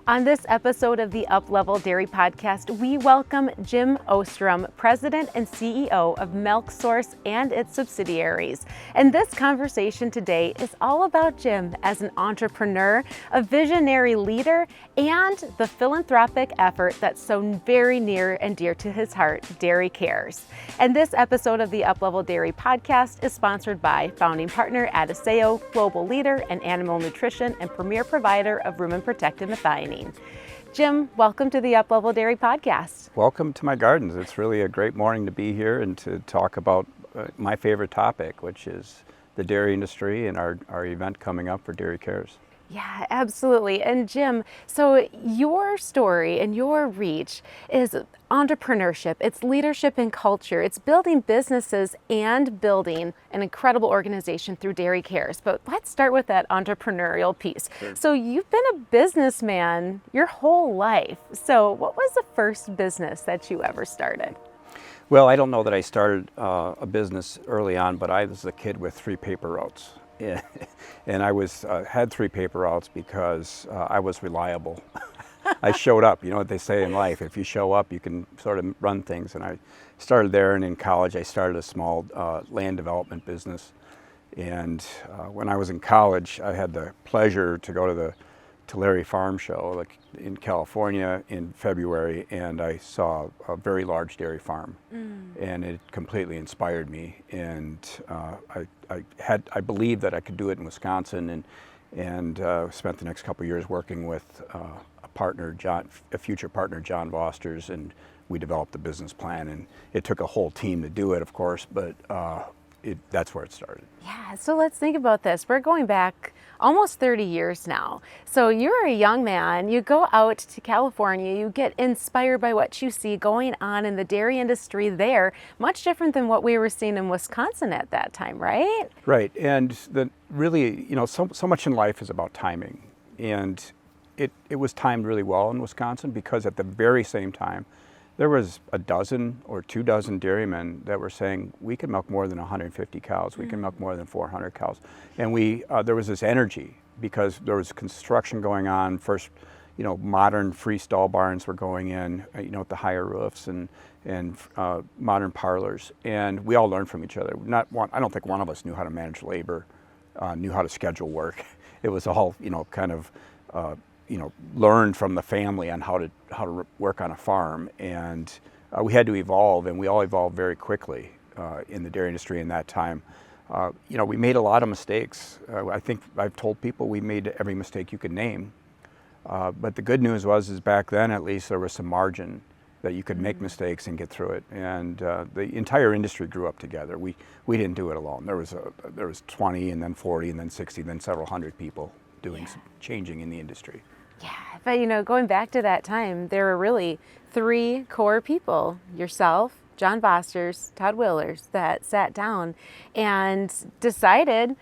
On this episode of the Uplevel Dairy Podcast, we welcome Jim Ostrom, President and CEO of Milk Source and its subsidiaries. And this conversation today is all about Jim as an entrepreneur, a visionary leader, and the philanthropic effort that's so very near and dear to his heart, Dairy Cares. And this episode of the Uplevel Dairy Podcast is sponsored by founding partner Adiseo, global leader in animal nutrition and premier provider of rumen protected methionine. Jim, welcome to the Uplevel Dairy Podcast. Welcome to my gardens. It's really a great morning to be here and to talk about my favorite topic, which is the dairy industry and our event coming up for Dairy Cares. Yeah, absolutely. And Jim, so your story and your reach is entrepreneurship, it's leadership and culture, it's building businesses and building an incredible organization through Dairy Cares. But let's start with that entrepreneurial piece. Sure. So you've been a businessman your whole life. So what was the first business that you ever started? Well, I don't know that I started a business early on, but I was a kid with 3 paper routes. Yeah. And I had 3 paper routes because I was reliable. I showed up. You know what they say in life, if you show up, you can sort of run things. And I started there, and in college I started a small land development business. And when I was in college, I had the pleasure to go to the Tulare farm show in California in February, and I saw a very large dairy farm. And it completely inspired me, and I believed that I could do it in Wisconsin, and spent the next couple of years working with a future partner, John Vosters, and we developed the business plan. And it took a whole team to do it, of course, but that's where it started. Yeah, so let's think about this. We're going back almost 30 years now. So you're a young man, you go out to California, you get inspired by what you see going on in the dairy industry there, much different than what we were seeing in Wisconsin at that time, right? Right, and really, so much in life is about timing. And it was timed really well in Wisconsin because at the very same time, there was a dozen or 2 dozen dairymen that were saying, we can milk more than 150 cows, we can milk more than 400 cows. And there was this energy because there was construction going on. First, modern freestall barns were going in, with the higher roofs and modern parlors. And we all learned from each other. I don't think one of us knew how to manage labor, knew how to schedule work. It was all, learned from the family on how to work on a farm, and we had to evolve, and we all evolved very quickly in the dairy industry in that time. We made a lot of mistakes. I think I've told people we made every mistake you could name, but the good news is back then at least there was some margin that you could make mistakes and get through it, and the entire industry grew up together. We didn't do it alone. There was 20 and then 40 and then 60 and then several hundred people doing some changing in the industry. Yeah, but going back to that time, there were really 3 core people: yourself, John Vosters, Todd Willers, that sat down and decided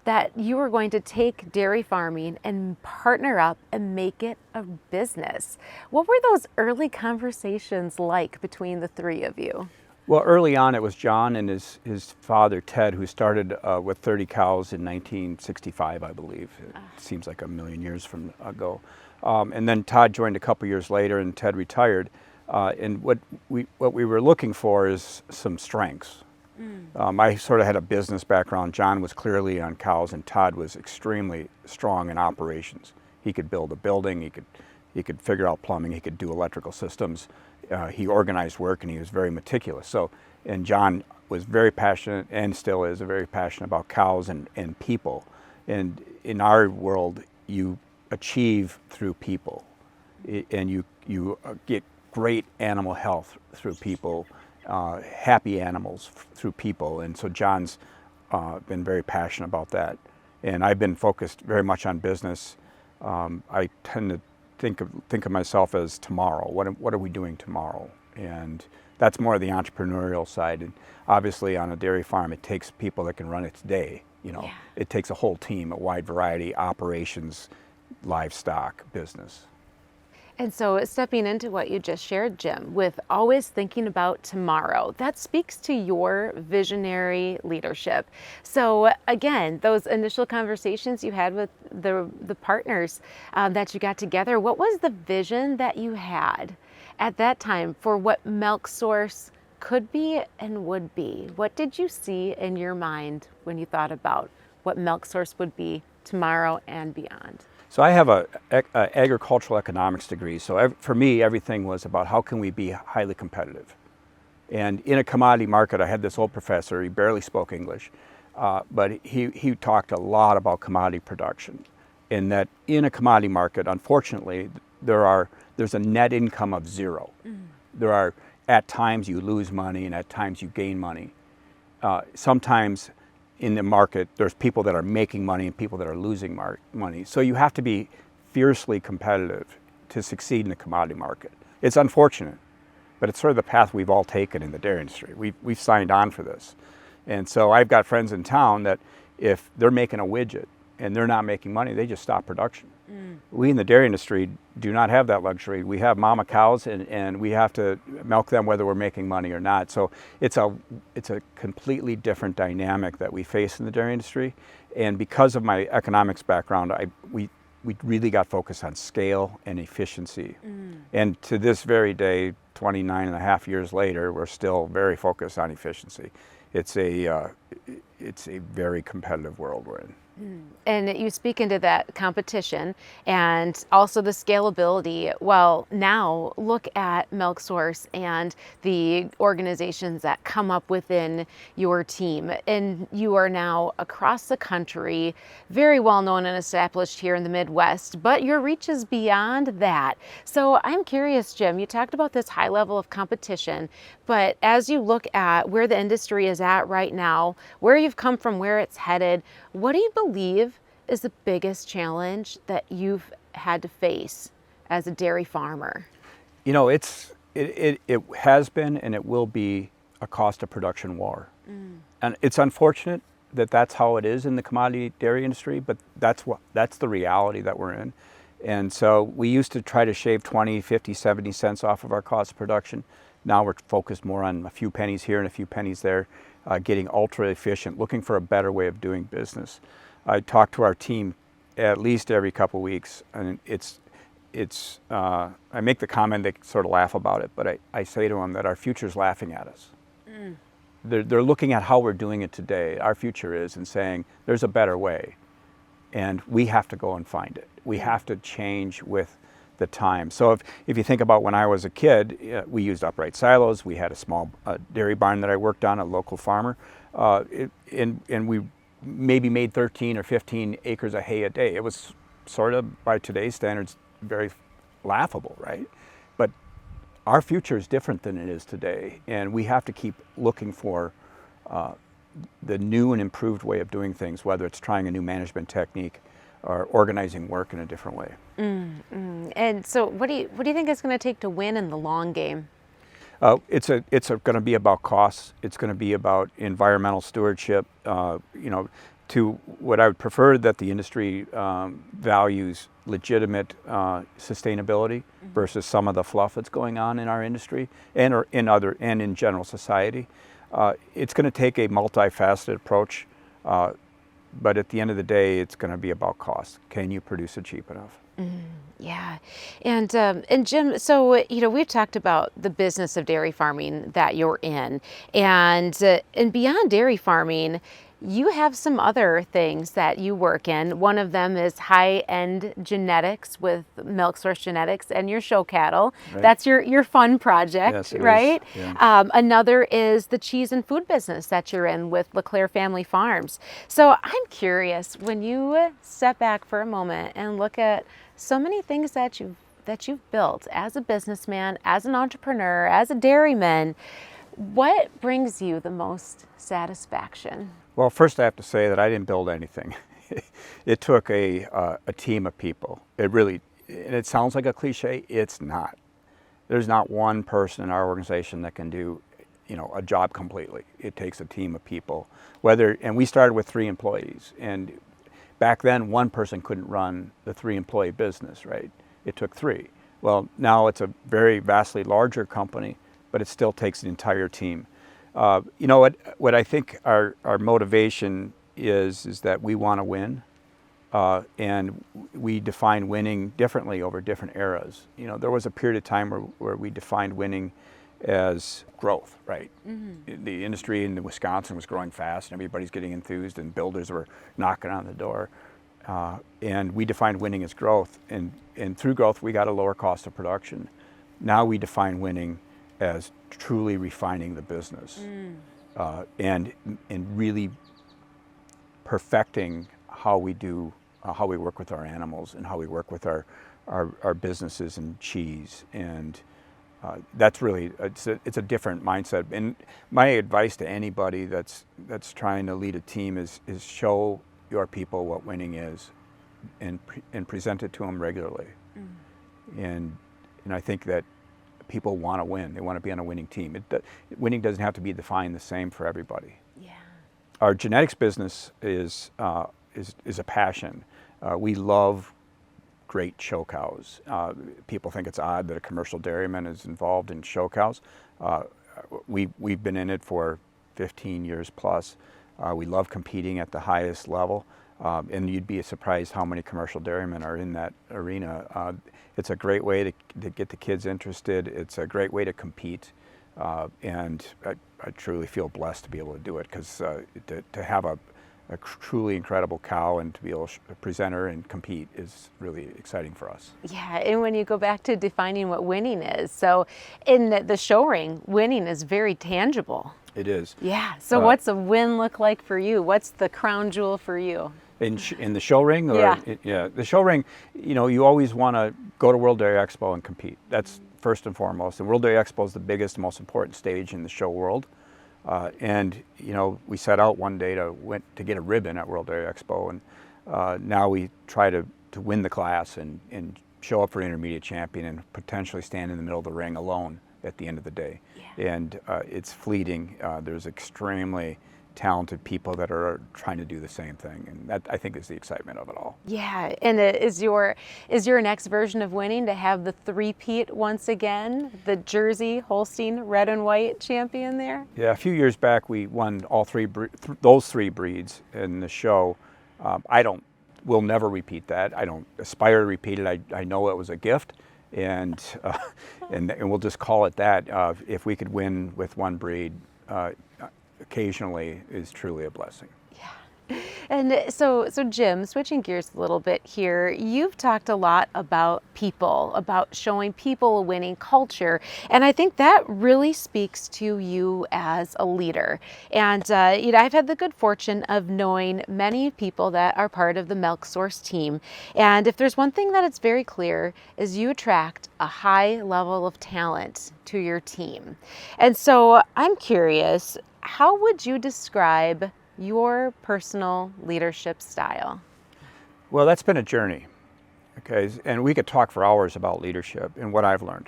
that you were going to take dairy farming and partner up and make it a business. What were those early conversations like between the 3 of you? Well, early on, it was John and his father, Ted, who started with 30 cows in 1965, I believe. It seems like a million years from ago. And then Todd joined a couple years later, and Ted retired. And what we were looking for is some strengths. I sort of had a business background. John was clearly on cows, and Todd was extremely strong in operations. He could build a building. He could figure out plumbing. He could do electrical systems. He organized work, and he was very meticulous. And John was very passionate, and still is very passionate about cows and people. And in our world, you achieve through people, and you get great animal health through people, happy animals through people. And so John's been very passionate about that, and I've been focused very much on business. I tend to think of myself as tomorrow. What are we doing tomorrow? And that's more the entrepreneurial side. And obviously, on a dairy farm, it takes people that can run its day. It takes a whole team, a wide variety, operations, livestock, business. And so, stepping into what you just shared, Jim, with always thinking about tomorrow, that speaks to your visionary leadership. So, again, those initial conversations you had with the partners that you got together, what was the vision that you had at that time for what Milk Source could be and would be? What did you see in your mind when you thought about what Milk Source would be tomorrow and beyond? So I have a agricultural economics degree. So for me, everything was about how can we be highly competitive. And in a commodity market, I had this old professor. He barely spoke English, but he talked a lot about commodity production. In that, in a commodity market, unfortunately, there's a net income of zero. There are at times you lose money, and at times you gain money. Sometimes in the market, there's people that are making money and people that are losing money. So you have to be fiercely competitive to succeed in the commodity market. It's unfortunate, but it's sort of the path we've all taken in the dairy industry. We've signed on for this. And so I've got friends in town that if they're making a widget and they're not making money, they just stop production. We in the dairy industry do not have that luxury. We have mama cows and we have to milk them whether we're making money or not. So it's a completely different dynamic that we face in the dairy industry. And because of my economics background, we really got focused on scale and efficiency. And to this very day, 29 and a half years later, we're still very focused on efficiency. It's a very competitive world we're in. And you speak into that competition and also the scalability. Well, now look at Milk Source and the organizations that come up within your team. And you are now across the country, very well known and established here in the Midwest, but your reach is beyond that. So I'm curious, Jim, you talked about this high level of competition, but as you look at where the industry is at right now, where you've come from, where it's headed, what do you believe is the biggest challenge that you've had to face as a dairy farmer? You know, it has been and it will be a cost of production war. And it's unfortunate that that's how it is in the commodity dairy industry, but that's the reality that we're in. And so we used to try to shave 20, 50, 70 cents off of our cost of production. Now we're focused more on a few pennies here and a few pennies there, getting ultra efficient, looking for a better way of doing business. I talk to our team at least every couple of weeks, and I make the comment, they sort of laugh about it, but I say to them that our future's laughing at us. They're looking at how we're doing it today, our future is, and saying there's a better way, and we have to go and find it. We have to change with the time. So if you think about when I was a kid, we used upright silos. We had a small dairy barn that I worked on, a local farmer, and we maybe made 13 or 15 acres of hay a day. It was sort of, by today's standards, very laughable, right? But our future is different than it is today, and we have to keep looking for the new and improved way of doing things, whether it's trying a new management technique or organizing work in a different way. And so what do you think it's going to take to win in the long game? It's going to be about costs. It's going to be about environmental stewardship. To what I would prefer that the industry values legitimate sustainability versus some of the fluff that's going on in our industry and in general society. It's going to take a multifaceted approach, but at the end of the day, it's going to be about cost. Can you produce it cheap enough? Yeah. And Jim, so, we've talked about the business of dairy farming that you're in, and beyond dairy farming, you have some other things that you work in. One of them is high-end genetics with Milk Source Genetics and your show cattle. Right. That's your fun project, yes, right? Yeah. Another is the cheese and food business that you're in with LeClaire Family Farms. So I'm curious, when you step back for a moment and look at so many things that you've built as a businessman, as an entrepreneur, as a dairyman, what brings you the most satisfaction? Well, first I have to say that I didn't build anything. It took a team of people. It really, and it sounds like a cliche, it's not. There's not one person in our organization that can do, a job completely. It takes a team of people. And we started with 3 employees, and back then one person couldn't run the 3-employee business, right? It took 3. Well, now it's a very vastly larger company, but it still takes an entire team. You know what I think our motivation is that we want to win, and we define winning differently over different eras. You know, there was a period of time where we defined winning as growth, right? Mm-hmm. The industry in Wisconsin was growing fast, and everybody's getting enthused, and builders were knocking on the door. And we defined winning as growth, and through growth we got a lower cost of production. Now we define winning as truly refining the business, and really perfecting how we do, how we work with our animals, and how we work with our businesses and cheese. And that's really, it's a different mindset. And my advice to anybody that's trying to lead a team is show your people what winning is, and present it to them regularly. And I think that people want to win. They want to be on a winning team. Winning doesn't have to be defined the same for everybody. Yeah. Our genetics business is a passion. We love great show cows. People think it's odd that a commercial dairyman is involved in show cows. We've been in it for 15 years plus. We love competing at the highest level, and you'd be surprised how many commercial dairymen are in that arena. It's a great way to get the kids interested. It's a great way to compete, and I truly feel blessed to be able to do it, because to have a truly incredible cow and to be able to present her and compete is really exciting for us. Yeah, and when you go back to defining what winning is, so in the show ring, winning is very tangible. It is. Yeah, so what's a win look like for you? What's the crown jewel for you? In the show ring? Or, yeah. The show ring, you know, you always want to go to World Dairy Expo and compete. That's first and foremost. And World Dairy Expo is the biggest, most important stage in the show world. And you know, we set out one day to get a ribbon at World Dairy Expo, and now we try to win the class and show up for intermediate champion and potentially stand in the middle of the ring alone at the end of the day. Yeah. And it's fleeting. There's extremely talented people that are trying to do the same thing, and that, I think, is the excitement of it all. Yeah, and is your next version of winning to have the three-peat once again, the Jersey Holstein red and white champion there? Yeah, a few years back we won all those three breeds in the show. We'll never repeat that. I don't aspire to repeat it. I know it was a gift, and we'll just call it that. If we could win with one breed occasionally is truly a blessing. Yeah. And so Jim, switching gears a little bit here, you've talked a lot about people, about showing people a winning culture, and I think that really speaks to you as a leader. And you know, I've had the good fortune of knowing many people that are part of the Milk Source team, and if there's one thing that it's very clear is you attract a high level of talent to your team. And so I'm curious, how would you describe your personal leadership style? Well, that's been a journey, okay? And we could talk for hours about leadership and what I've learned.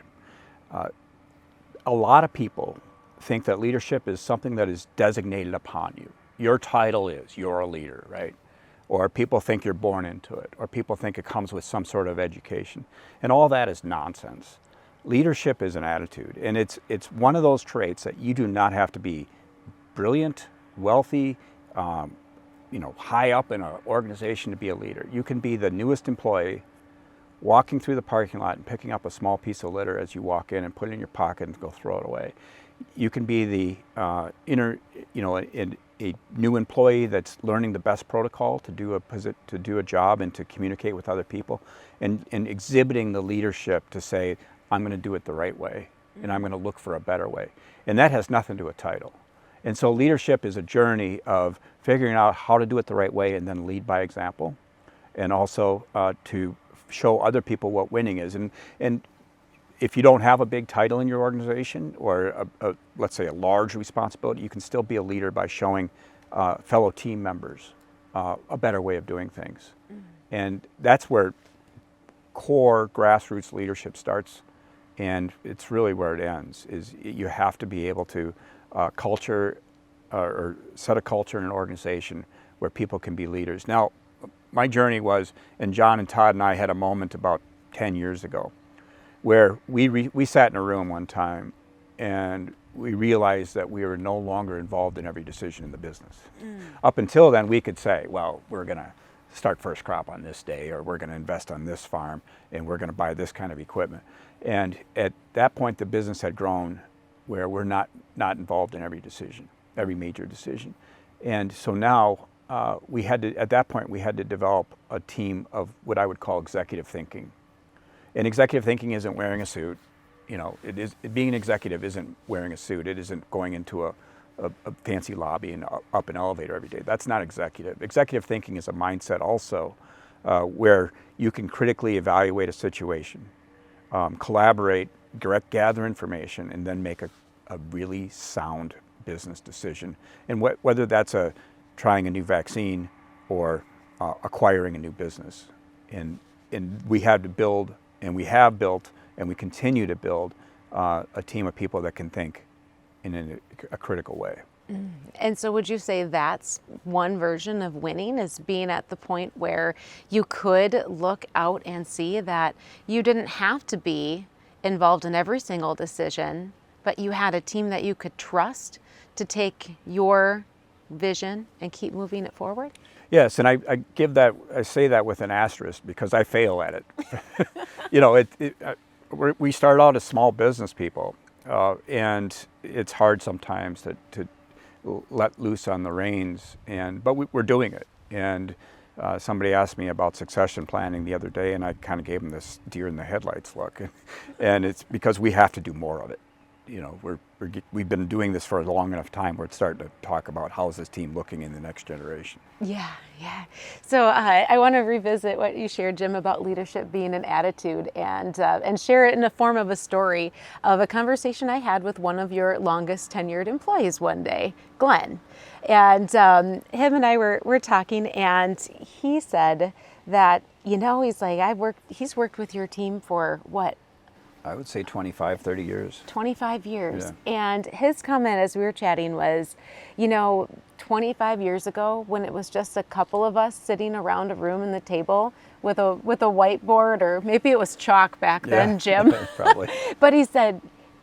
A lot of people think that leadership is something that is designated upon you. Your title is, you're a leader, right? Or people think you're born into it, or people think it comes with some sort of education. And all that is nonsense. Leadership is an attitude, and it's one of those traits that you do not have to be brilliant, wealthy, you know, high up in an organization to be a leader. You can be the newest employee walking through the parking lot and picking up a small piece of litter as you walk in and put it in your pocket and go throw it away. You can be the a new employee that's learning the best protocol to do a job and to communicate with other people, and exhibiting the leadership to say, I'm going to do it the right way, and I'm going to look for a better way. And that has nothing to do with title. And so leadership is a journey of figuring out how to do it the right way and then lead by example, and also to show other people what winning is. And if you don't have a big title in your organization, or let's say a large responsibility, you can still be a leader by showing fellow team members a better way of doing things. Mm-hmm. And that's where core grassroots leadership starts, and it's really where it ends, is you have to be able to culture or set a culture in an organization where people can be leaders. Now, my journey was, and John and Todd and I had a moment about 10 years ago. where we sat in a room one time and we realized that we were no longer involved in every decision in the business. Up until then, we could say, well, we're going to start first crop on this day, or we're going to invest on this farm, and we're going to buy this kind of equipment. And at that point, the business had grown where we're not involved in every decision, every major decision. And so now at that point, we had to develop a team of what I would call executive thinking. And executive thinking isn't wearing a suit. You know, being an executive isn't wearing a suit. It isn't going into a fancy lobby and up an elevator every day. That's not executive. Executive thinking is a mindset also where you can critically evaluate a situation, collaborate, gather information, and then make a really sound business decision. And whether that's trying a new vaccine or acquiring a new business. And we had to build, and we have built, and we continue to build a team of people that can think in a critical way. And so would you say that's one version of winning, is being at the point where you could look out and see that you didn't have to be involved in every single decision, but you had a team that you could trust to take your vision and keep moving it forward? Yes, and I say that with an asterisk because I fail at it. You know, we start out as small business people, and it's hard sometimes to let loose on the reins, but we're doing it. And somebody asked me about succession planning the other day, and I kind of gave them this deer in the headlights look, and it's because we have to do more of it. You know, we've been doing this for a long enough time where it's starting to talk about how is this team looking in the next generation. Yeah. So I want to revisit what you shared, Jim, about leadership being an attitude, and share it in the form of a story of a conversation I had with one of your longest tenured employees one day, Glenn. And him and I were talking, and he said that, you know, he's like, he's worked with your team for what? I would say 25, 30 years. 25 years. Yeah. And his comment as we were chatting was, you know, 25 years ago, when it was just a couple of us sitting around a room in the table with a whiteboard, or maybe it was chalk back then, Jim. Probably. But he said,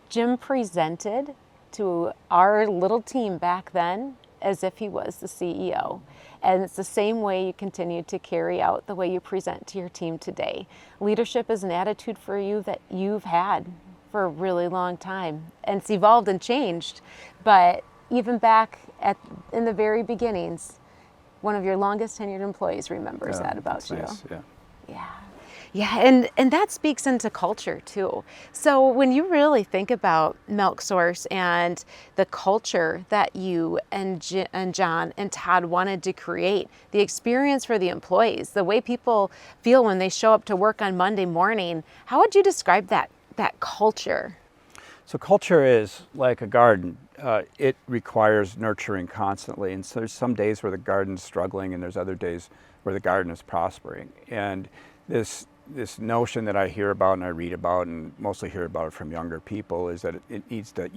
Jim presented to our little team back then as if he was the CEO. And it's the same way you continue to carry out the way you present to your team today. Leadership is an attitude for you that you've had for a really long time. And it's evolved and changed. But even back in the very beginnings, one of your longest tenured employees remembers that about you. Nice. Yeah, and that speaks into culture too. So when you really think about Milk Source and the culture that you and John and Todd wanted to create, the experience for the employees, the way people feel when they show up to work on Monday morning, how would you describe that culture? So culture is like a garden. It requires nurturing constantly. And so there's some days where the garden's struggling, and there's other days where the garden is prospering. And this notion that I hear about and I read about, and mostly hear about it from younger people, is that you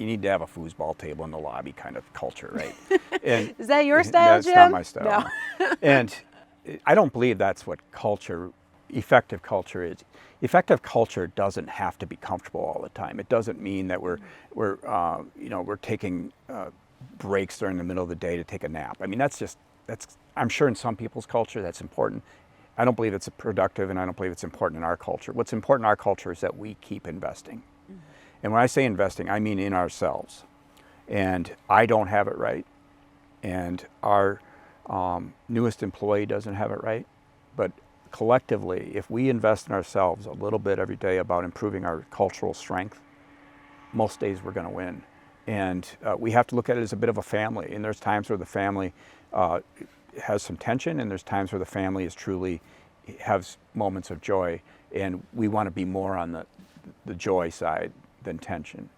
need to have a foosball table in the lobby kind of culture, right? And is that your style, Jim? That's not my style. No. And I don't believe that's what effective culture is. Effective culture doesn't have to be comfortable all the time. It doesn't mean that we're taking breaks during the middle of the day to take a nap. I mean, that's I'm sure in some people's culture that's important. I don't believe it's productive, and I don't believe it's important in our culture. What's important in our culture is that we keep investing. Mm-hmm. And when I say investing, I mean in ourselves. And I don't have it right, and our newest employee doesn't have it right. But collectively, if we invest in ourselves a little bit every day about improving our cultural strength, most days we're going to win. And we have to look at it as a bit of a family. And there's times where the family has some tension, and there's times where the family has moments of joy, and we want to be more on the joy side than tension,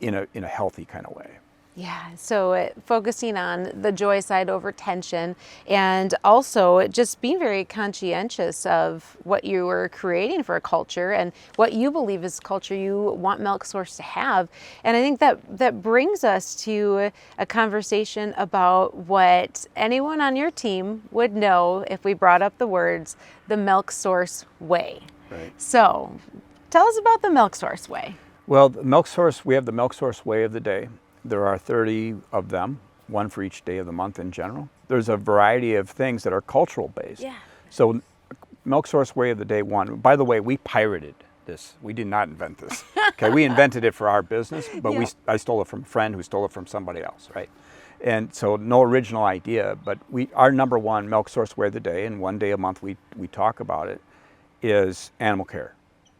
in a healthy kind of way. Yeah, so focusing on the joy side over tension, and also just being very conscientious of what you were creating for a culture and what you believe is culture you want Milk Source to have. And I think that brings us to a conversation about what anyone on your team would know if we brought up the words, the Milk Source way. Right. So Tell us about the Milk Source Way. Well, the Milk Source, we have the Milk Source Way of the day. There are 30 of them, one for each day of the month in general. There's a variety of things that are cultural based. Yeah. So Milk Source Way of the Day one, by the way, we pirated this. We did not invent this. Okay, we invented it for our business, but I stole it from a friend who stole it from somebody else, right? And so no original idea, but our number one Milk Source Way of the Day, and one day a month we talk about it, is animal care.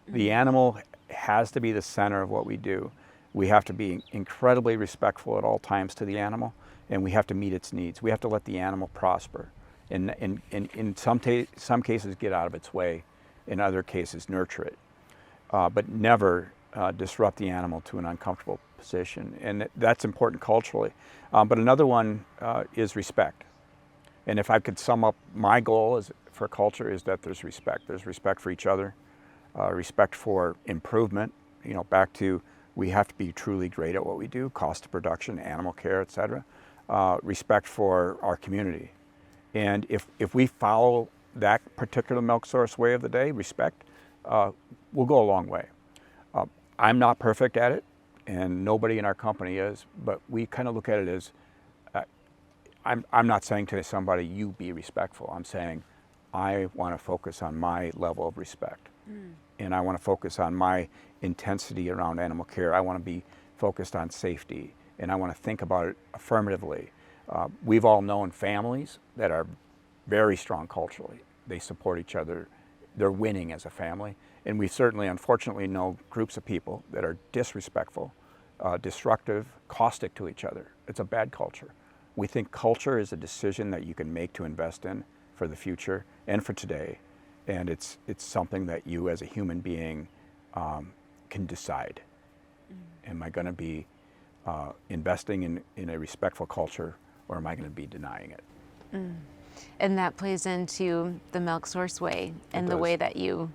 The animal has to be the center of what we do. We have to be incredibly respectful at all times to the animal, and we have to meet its needs. We have to let the animal prosper, and in some cases get out of its way, in other cases nurture it, but never disrupt the animal to an uncomfortable position. And that's important culturally. But another one is respect. And if I could sum up my goal for culture is that there's respect. There's respect for each other, respect for improvement, back to we have to be truly great at what we do, cost of production, animal care, et cetera. Respect for our community. And if we follow that particular Milk Source Way of the Day, respect, we'll go a long way. I'm not perfect at it, and nobody in our company is, but we kind of look at it as, I'm not saying to somebody, you be respectful. I'm saying, I want to focus on my level of respect. And I want to focus on my intensity around animal care. I want to be focused on safety, and I want to think about it affirmatively. We've all known families that are very strong culturally. They support each other. They're winning as a family. And we certainly, unfortunately, know groups of people that are disrespectful, destructive, caustic to each other. It's a bad culture. We think culture is a decision that you can make to invest in for the future and for today. And it's something that you as a human being can decide. Am I going to be investing in a respectful culture, or am I going to be denying it? And that plays into the Milk Source Way and the way that you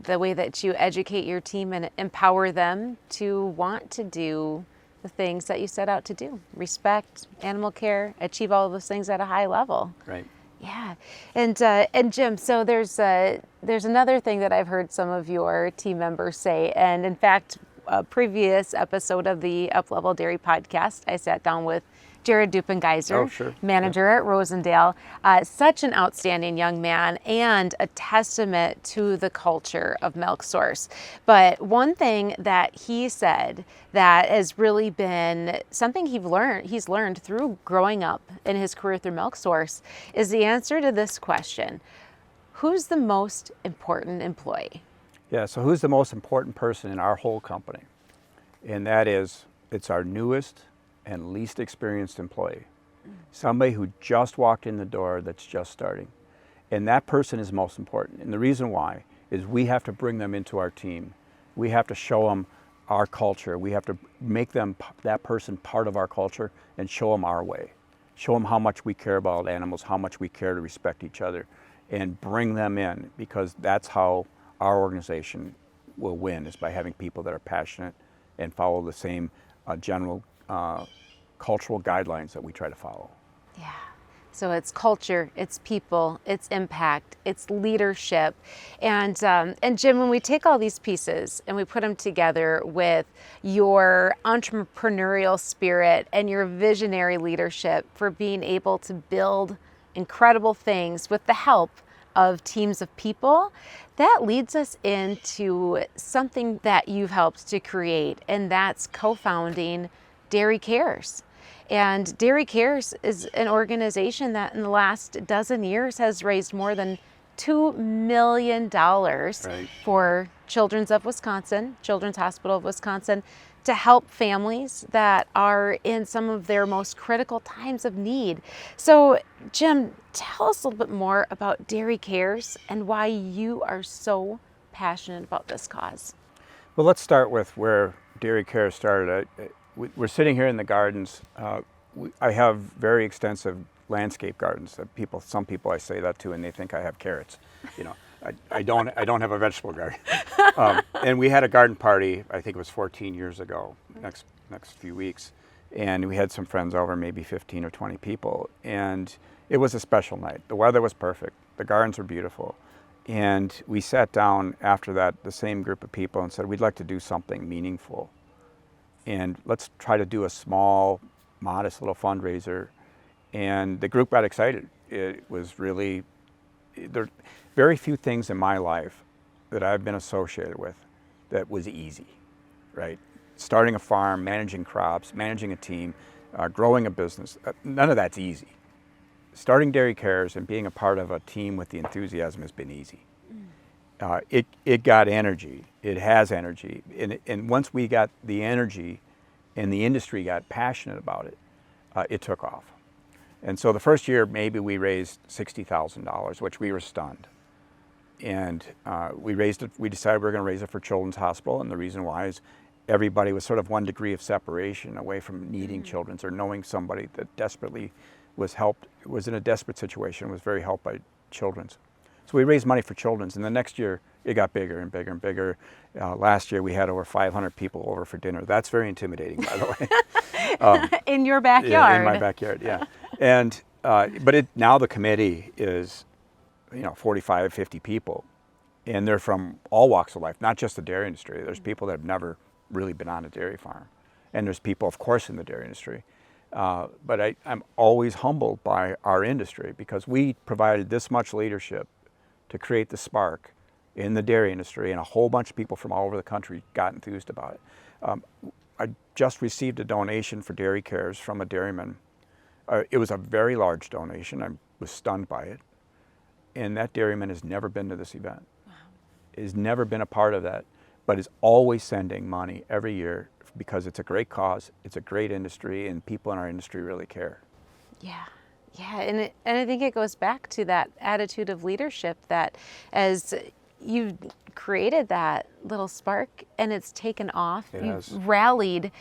educate your team and empower them to want to do the things that you set out to do. Respect, animal care, achieve all of those things at a high level. Right. Yeah. And Jim, so there's another thing that I've heard some of your team members say, and in fact, a previous episode of the Uplevel Dairy podcast, I sat down with Jared Dupengeiser, manager at Rosendale, such an outstanding young man and a testament to the culture of Milk Source. But one thing that he said that has really been something he's learned through growing up in his career through Milk Source is the answer to this question: who's the most important employee? Yeah, so who's the most important person in our whole company? And that is, it's our newest and least experienced employee. Somebody who just walked in the door that's just starting. And that person is most important. And the reason why is we have to bring them into our team. We have to show them our culture. We have to make that person part of our culture and show them our way. Show them how much we care about animals, how much we care to respect each other, and bring them in, because that's how our organization will win, is by having people that are passionate and follow the same general cultural guidelines that we try to follow. Yeah. So it's culture, it's people, it's impact, it's leadership. And Jim, when we take all these pieces and we put them together with your entrepreneurial spirit and your visionary leadership for being able to build incredible things with the help of teams of people, that leads us into something that you've helped to create, and that's co-founding Dairy Cares. And Dairy Cares is an organization that in the last dozen years has raised more than $2 million for Children's Hospital of Wisconsin, to help families that are in some of their most critical times of need. So, Jim, tell us a little bit more about Dairy Cares and why you are so passionate about this cause. Well, let's start with where Dairy Cares started. We're sitting here in the gardens. I have very extensive landscape gardens. Some people I say that to, and they think I have carrots. I don't have a vegetable garden. And we had a garden party, I think it was 14 years ago, next few weeks. And we had some friends over, maybe 15 or 20 people. And it was a special night. The weather was perfect. The gardens were beautiful. And we sat down after that, the same group of people, and said, we'd like to do something meaningful. And let's try to do a small, modest little fundraiser. And the group got excited. It was really, there are very few things in my life that I've been associated with that was easy, right? Starting a farm, managing crops, managing a team, growing a business, none of that's easy. Starting Dairy Cares and being a part of a team with the enthusiasm has been easy. It got energy. It has energy. And once we got the energy and the industry got passionate about it, it took off. And so the first year, maybe we raised $60,000, which we were stunned. And we raised it. We decided we were going to raise it for Children's Hospital, and the reason why is everybody was sort of one degree of separation away from needing children's or knowing somebody that desperately was in a desperate situation, was very helped by Children's. So we raised money for Children's, and the next year it got bigger and bigger and bigger. Last year we had over 500 people over for dinner. That's very intimidating, by the way. In your backyard. In my backyard, yeah. And but now the committee is, 45, 50 people, and they're from all walks of life, not just the dairy industry. There's people that have never really been on a dairy farm, and there's people, of course, in the dairy industry. But I'm always humbled by our industry because we provided this much leadership to create the spark in the dairy industry, and a whole bunch of people from all over the country got enthused about it. I just received a donation for Dairy Cares from a dairyman. It was a very large donation. I was stunned by it. And that dairyman has never been to this event. Wow. Has never been a part of that, but is always sending money every year because it's a great cause, it's a great industry, and people in our industry really care. Yeah. Yeah, and I think it goes back to that attitude of leadership that as you created that little spark and it's taken off, you've rallied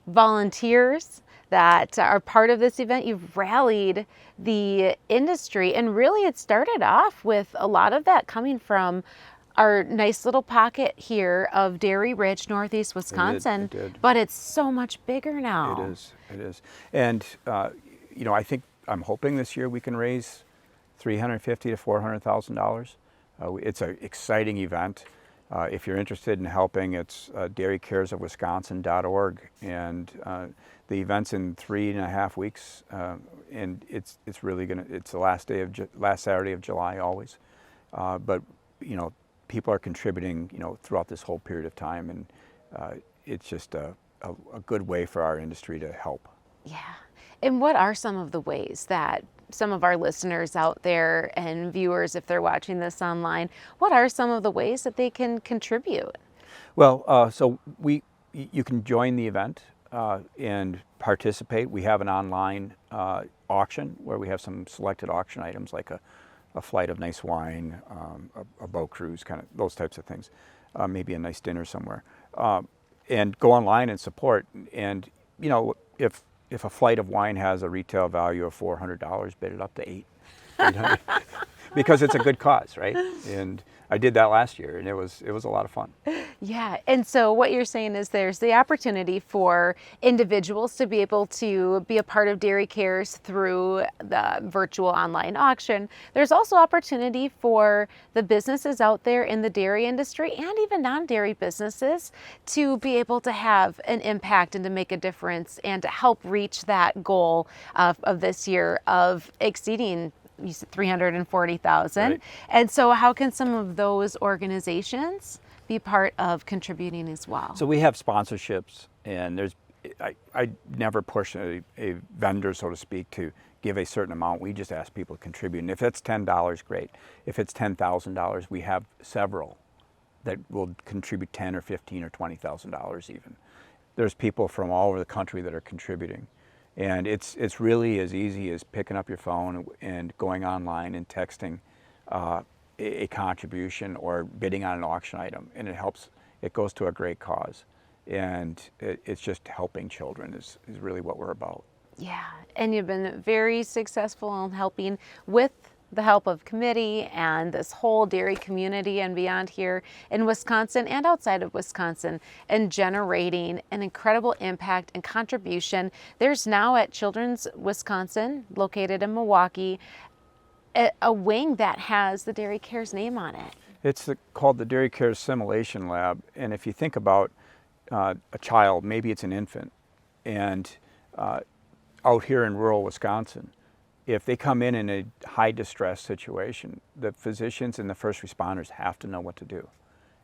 volunteers that are part of this event, you've rallied the industry, and really it started off with a lot of that coming from our nice little pocket here of dairy-rich Northeast Wisconsin, it did. But it's so much bigger now. It is. And, I'm hoping this year we can raise $350,000 to $400,000. It's an exciting event. If you're interested in helping, it's dairycaresofwisconsin.org, and the event's in 3.5 weeks, and it's really it's the last Saturday of July always. But people are contributing throughout this whole period of time, and it's just a good way for our industry to help. Yeah. And what are some of the ways that some of our listeners out there and viewers, if they're watching this online, what are some of the ways that they can contribute? Well, so you can join the event and participate. We have an online auction where we have some selected auction items like a flight of nice wine, a boat cruise, kind of those types of things, maybe a nice dinner somewhere. And go online and support. And, if a flight of wine has a retail value of $400, bid it up to $800 because it's a good cause, right? And I did that last year, and it was a lot of fun. Yeah, and so what you're saying is there's the opportunity for individuals to be able to be a part of Dairy Cares through the virtual online auction. There's also opportunity for the businesses out there in the dairy industry and even non-dairy businesses to be able to have an impact and to make a difference and to help reach that goal of this year of exceeding 340,000. Right. And so how can some of those organizations be part of contributing as well? So we have sponsorships, and I never push a vendor, so to speak, to give a certain amount. We just ask people to contribute. And if it's $10, great. If it's $10,000, we have several that will contribute $10,000 or $15,000 or $20,000 even. There's people from all over the country that are contributing. And it's really as easy as picking up your phone and going online and texting a contribution or bidding on an auction item, and it helps. It goes to a great cause, and it's just helping children is really what we're about. Yeah, and you've been very successful in helping with the help of committee and this whole dairy community and beyond here in Wisconsin and outside of Wisconsin, and generating an incredible impact and contribution. There's now at Children's Wisconsin, located in Milwaukee, a wing that has the Dairy Cares name on it. It's called the Dairy Care Assimilation Lab. And if you think about a child, maybe it's an infant, and out here in rural Wisconsin, if they come in a high distress situation, the physicians and the first responders have to know what to do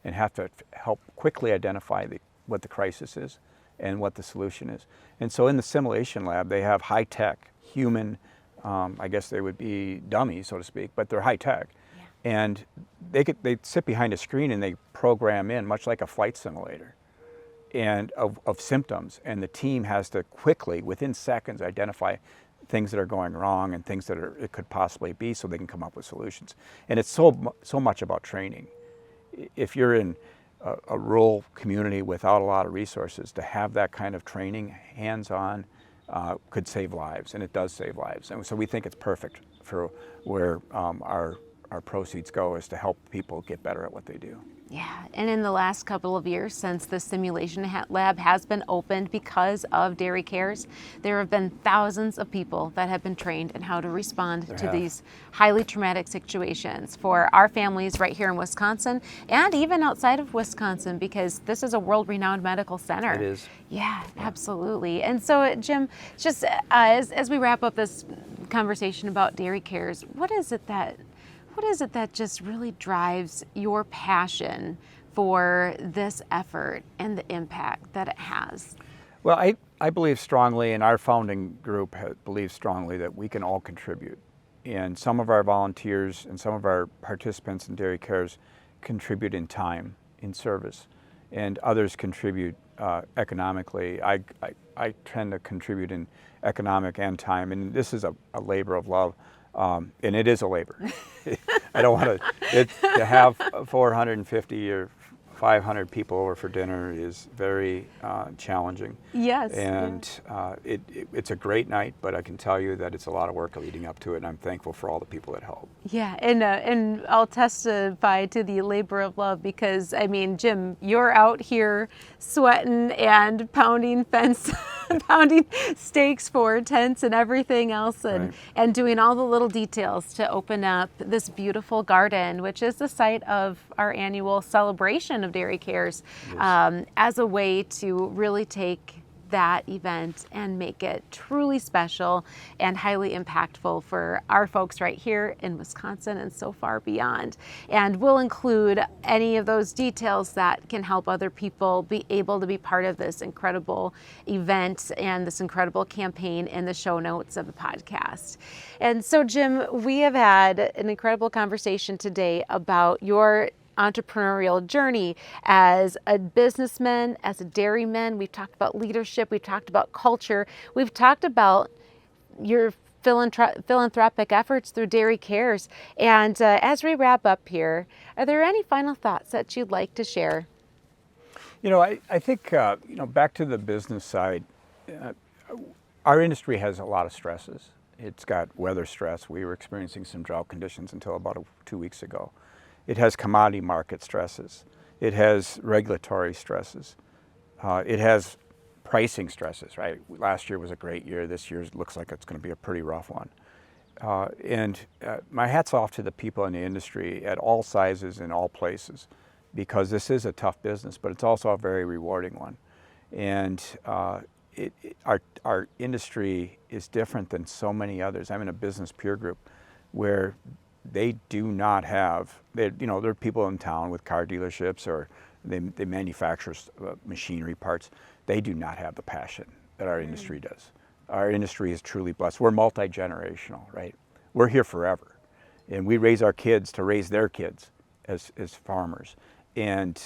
and have to help quickly identify what the crisis is and what the solution is. And so in the simulation lab, they have high-tech, human, I guess they would be dummies, so to speak, but they're high-tech. Yeah. And they sit behind a screen and they program in, much like a flight simulator, and of symptoms. And the team has to quickly, within seconds, identify things that are going wrong and things that it could possibly be, so they can come up with solutions. And it's so much about training. If you're in a rural community without a lot of resources, to have that kind of training, hands-on, could save lives, and it does save lives. And so we think it's perfect for where our proceeds go, is to help people get better at what they do. Yeah, and in the last couple of years, since the simulation lab has been opened because of Dairy Cares, there have been thousands of people that have been trained in how to respond to these highly traumatic situations for our families right here in Wisconsin and even outside of Wisconsin, because this is a world-renowned medical center. It is. Yeah, absolutely. And so, Jim, just as we wrap up this conversation about Dairy Cares, what is it that just really drives your passion for this effort and the impact that it has? Well, I believe strongly, and our founding group believes strongly, that we can all contribute. And some of our volunteers and some of our participants in Dairy Cares contribute in time, in service, and others contribute economically. I tend to contribute in economic and time, and this is a labor of love. And it is a labor. I don't want to have 450 or 500 people over for dinner is very challenging. Yes. And it's a great night, but I can tell you that it's a lot of work leading up to it, and I'm thankful for all the people that help. Yeah, and I'll testify to the labor of love, because, I mean, Jim, you're out here sweating and pounding pounding stakes for tents and everything else, and doing all the little details to open up this beautiful garden, which is the site of our annual celebration of Dairy Cares, as a way to really take that event and make it truly special and highly impactful for our folks right here in Wisconsin and so far beyond. And we'll include any of those details that can help other people be able to be part of this incredible event and this incredible campaign in the show notes of the podcast. And so, Jim, we have had an incredible conversation today about your entrepreneurial journey as a businessman, as a dairyman. We've talked about leadership, we've talked about culture, we've talked about your philanthropic efforts through Dairy Cares. And as we wrap up here, are there any final thoughts that you'd like to share? I think, back to the business side, our industry has a lot of stresses. It's got weather stress. We were experiencing some drought conditions until about 2 weeks ago. It has commodity market stresses. It has regulatory stresses. It has pricing stresses, right? Last year was a great year. This year looks like it's going to be a pretty rough one. And my hat's off to the people in the industry at all sizes and all places, because this is a tough business, but it's also a very rewarding one. And our industry is different than so many others. I'm in a business peer group where they do not have, there are people in town with car dealerships, or they manufacture machinery parts. They do not have the passion that our industry does. Our industry is truly blessed. We're multi-generational, right? We're here forever. And we raise our kids to raise their kids as farmers. And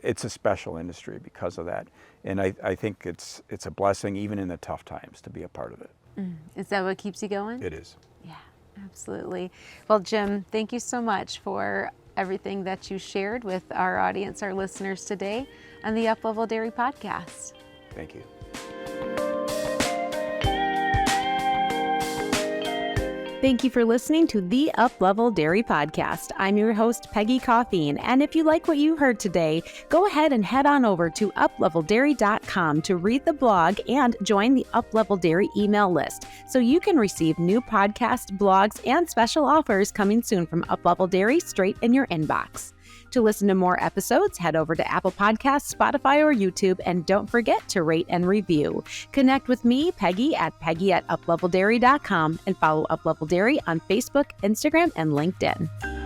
it's a special industry because of that. And I think it's a blessing, even in the tough times, to be a part of it. Is that what keeps you going? It is. Yeah. Absolutely. Well, Jim, thank you so much for everything that you shared with our audience, our listeners today on the Uplevel Dairy Podcast. Thank you. Thank you for listening to the Uplevel Dairy Podcast. I'm your host, Peggy Coffeen, and if you like what you heard today, go ahead and head on over to upleveldairy.com to read the blog and join the Uplevel Dairy email list so you can receive new podcasts, blogs, and special offers coming soon from Uplevel Dairy straight in your inbox. To listen to more episodes, head over to Apple Podcasts, Spotify, or YouTube, and don't forget to rate and review. Connect with me, Peggy at upleveldairy.com, and follow Uplevel Dairy on Facebook, Instagram, and LinkedIn.